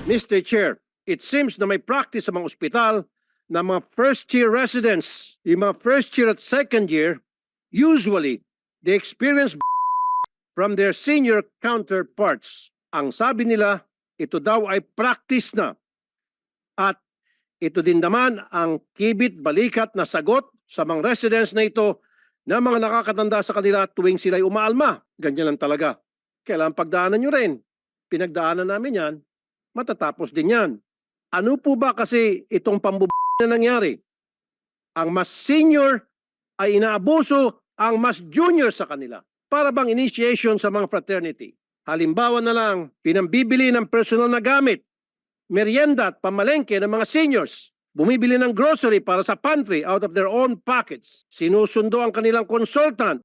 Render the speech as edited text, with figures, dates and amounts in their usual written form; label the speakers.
Speaker 1: Mr. Chair, it seems na may practice sa mga ospital na mga first-year residents, yung mga first year at second year, usually, they experience from their senior counterparts. Ang sabi nila, ito daw ay practice na. At ito din naman ang kibit-balikat na sagot sa mga residents na ito na mga nakakatanda sa kanila tuwing sila'y umaalma. Ganyan lang talaga. Kailangan pagdaanan nyo rin. Pinagdaanan namin yan, matatapos din yan. Ano po ba kasi itong na nangyari? Ang mas senior ay inaabuso ang mas junior sa kanila. Para bang initiation sa mga fraternity. Halimbawa na lang, pinambibili ng personal na gamit, merienda at pamalengke ng mga seniors. Bumibili ng grocery para sa pantry out of their own pockets. Sinusundo ang kanilang consultant